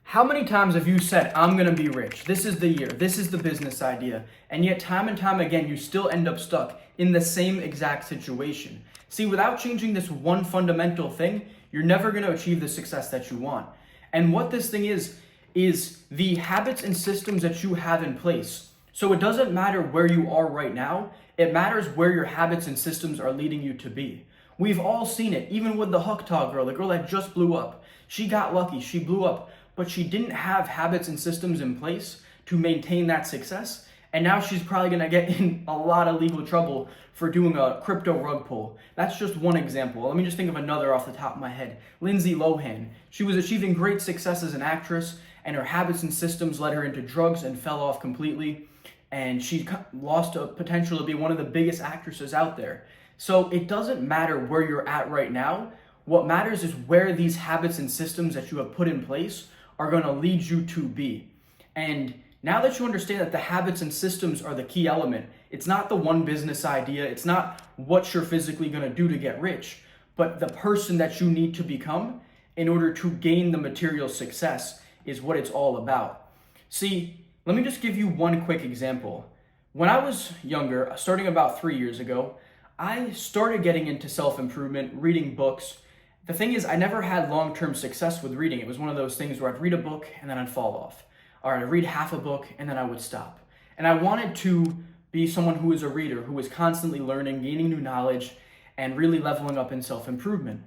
How many times have you said, I'm gonna be rich, this is the year, this is the business idea, and yet time and time again, you still end up stuck in the same exact situation? See, without changing this one fundamental thing, you're never gonna achieve the success that you want. And what this thing is the habits and systems that you have in place. So it doesn't matter where you are right now, it matters where your habits and systems are leading you to be. We've all seen it, even with the Hucktaw girl, the girl that just blew up. She got lucky, she blew up, but she didn't have habits and systems in place to maintain that success. And now she's probably gonna get in a lot of legal trouble for doing a crypto rug pull. That's just one example. Let me just think of another off the top of my head. Lindsay Lohan. She was achieving great success as an actress, and her habits and systems led her into drugs and fell off completely. And she lost a potential to be one of the biggest actresses out there. So it doesn't matter where you're at right now. What matters is where these habits and systems that you have put in place are going to lead you to be. And now that you understand that the habits and systems are the key element, it's not the one business idea, it's not what you're physically going to do to get rich, but the person that you need to become in order to gain the material success is what it's all about. See, let me just give you one quick example. When I was younger, starting about 3 years ago, I started getting into self-improvement, reading books. The thing is, I never had long-term success with reading. It was one of those things where I'd read a book and then I'd fall off. Or I'd read half a book and then I would stop. And I wanted to be someone who was a reader, who was constantly learning, gaining new knowledge, and really leveling up in self-improvement.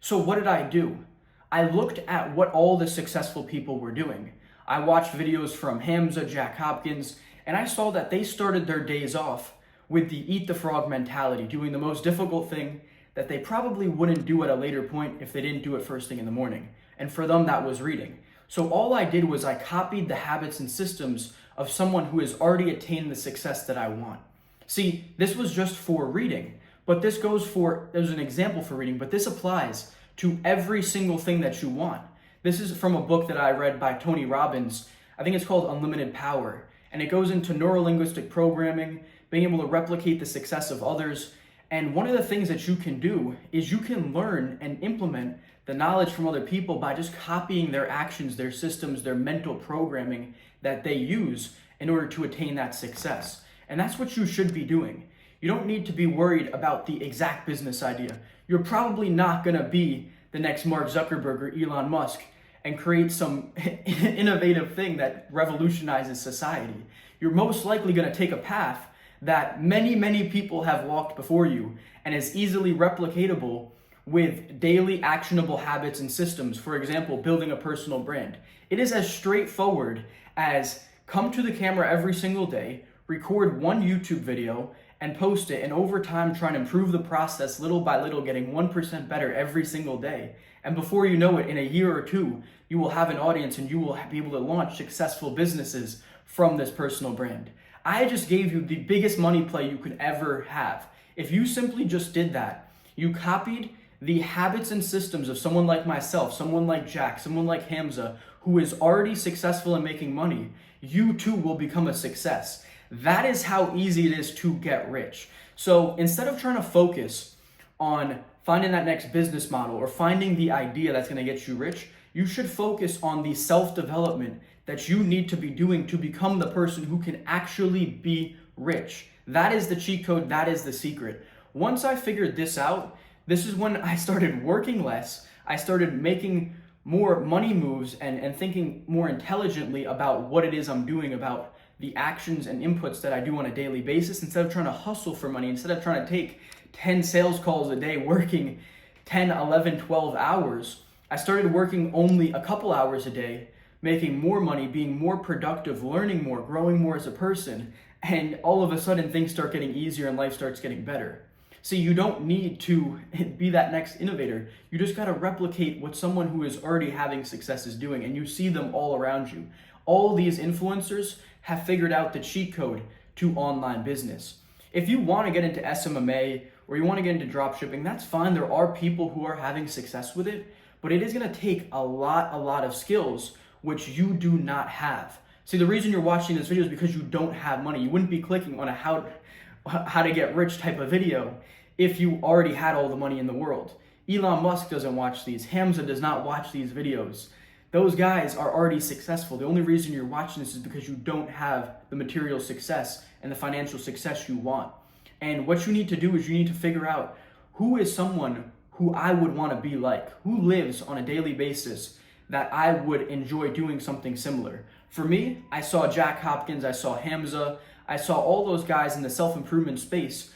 So what did I do? I looked at what all the successful people were doing. I watched videos from Hamza, Jack Hopkins, and I saw that they started their days off with the eat the frog mentality, doing the most difficult thing that they probably wouldn't do at a later point if they didn't do it first thing in the morning. And for them, that was reading. So all I did was I copied the habits and systems of someone who has already attained the success that I want. See, this was just for reading, but this goes for, there's an example for reading, but this applies to every single thing that you want. This is from a book that I read by Tony Robbins. I think it's called Unlimited Power. And it goes into neurolinguistic programming, being able to replicate the success of others. And one of the things that you can do is you can learn and implement the knowledge from other people by just copying their actions, their systems, their mental programming that they use in order to attain that success. And that's what you should be doing. You don't need to be worried about the exact business idea. You're probably not gonna be the next Mark Zuckerberg or Elon Musk and create some innovative thing that revolutionizes society. You're most likely gonna take a path that many people have walked before you and is easily replicatable with daily actionable habits and systems. For example, building a personal brand. It is as straightforward as come to the camera every single day, record one YouTube video, and post it, and over time try and improve the process little by little, getting 1% better every single day. And before you know it, in a year or two, you will have an audience and you will be able to launch successful businesses from this personal brand. I just gave you the biggest money play you could ever have. If you simply just did that, you copied the habits and systems of someone like myself, someone like Jack, someone like Hamza, who is already successful in making money, you too will become a success. That is how easy it is to get rich. So instead of trying to focus on finding that next business model or finding the idea that's gonna get you rich, you should focus on the self-development that you need to be doing to become the person who can actually be rich. That is the cheat code, that is the secret. Once I figured this out, this is when I started working less. I started making more money moves and thinking more intelligently about what it is I'm doing, about the actions and inputs that I do on a daily basis, instead of trying to hustle for money, instead of trying to take 10 sales calls a day, working 10, 11, 12 hours. I started working only a couple hours a day, making more money, being more productive, learning more, growing more as a person, and all of a sudden things start getting easier and life starts getting better. See, you don't need to be that next innovator. You just gotta replicate what someone who is already having success is doing, and you see them all around you. All these influencers have figured out the cheat code to online business. If you wanna get into SMMA or you wanna get into dropshipping, that's fine. There are people who are having success with it, but it is gonna take a lot of skills which you do not have. See, the reason you're watching this video is because you don't have money. You wouldn't be clicking on a how to get rich type of video if you already had all the money in the world. Elon Musk doesn't watch these. Hamza does not watch these videos. Those guys are already successful. The only reason you're watching this is because you don't have the material success and the financial success you want. And what you need to do is you need to figure out who is someone who I would want to be like, who lives on a daily basis that I would enjoy doing something similar. For me, I saw Jack Hopkins, I saw Hamza, I saw all those guys in the self-improvement space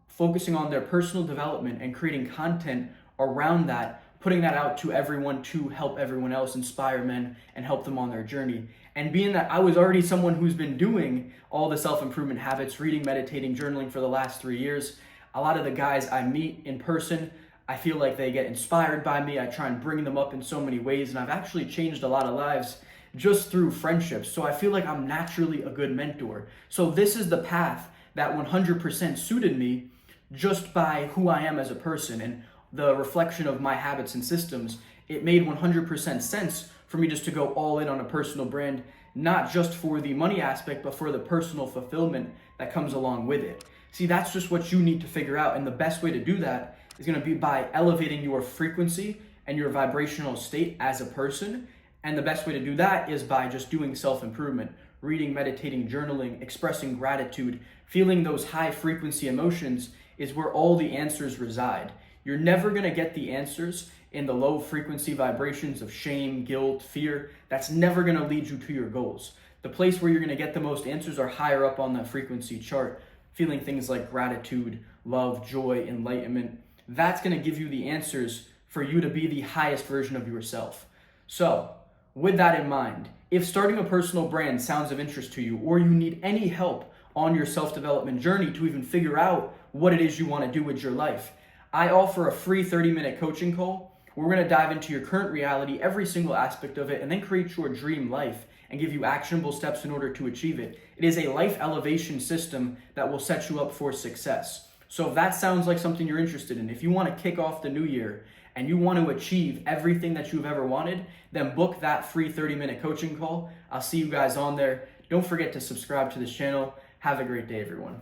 focusing on their personal development and creating content around that, putting that out to everyone to help everyone else, inspire men, and help them on their journey. And being that I was already someone who's been doing all the self-improvement habits, reading, meditating, journaling for the last 3 years, a lot of the guys I meet in person, I feel like they get inspired by me. I try and bring them up in so many ways, and I've actually changed a lot of lives just through friendships. So I feel like I'm naturally a good mentor. So this is the path that 100% suited me just by who I am as a person and the reflection of my habits and systems. It made 100% sense for me just to go all in on a personal brand, not just for the money aspect, but for the personal fulfillment that comes along with it. See, that's just what you need to figure out. And the best way to do that is going to be by elevating your frequency and your vibrational state as a person. And the best way to do that is by just doing self-improvement, reading, meditating, journaling, expressing gratitude, feeling those high frequency emotions is where all the answers reside. You're never going to get the answers in the low frequency vibrations of shame, guilt, fear. That's never going to lead you to your goals. The place where you're going to get the most answers are higher up on that frequency chart, feeling things like gratitude, love, joy, enlightenment. That's going to give you the answers for you to be the highest version of yourself. So, with that in mind, if starting a personal brand sounds of interest to you, or you need any help on your self-development journey to even figure out what it is you want to do with your life, I offer a free 30-minute coaching call where we're going to dive into your current reality, every single aspect of it, and then create your dream life and give you actionable steps in order to achieve it. It is a life elevation system that will set you up for success. So if that sounds like something you're interested in, if you want to kick off the new year and you want to achieve everything that you've ever wanted, then book that free 30-minute coaching call. I'll see you guys on there. Don't forget to subscribe to this channel. Have a great day, everyone.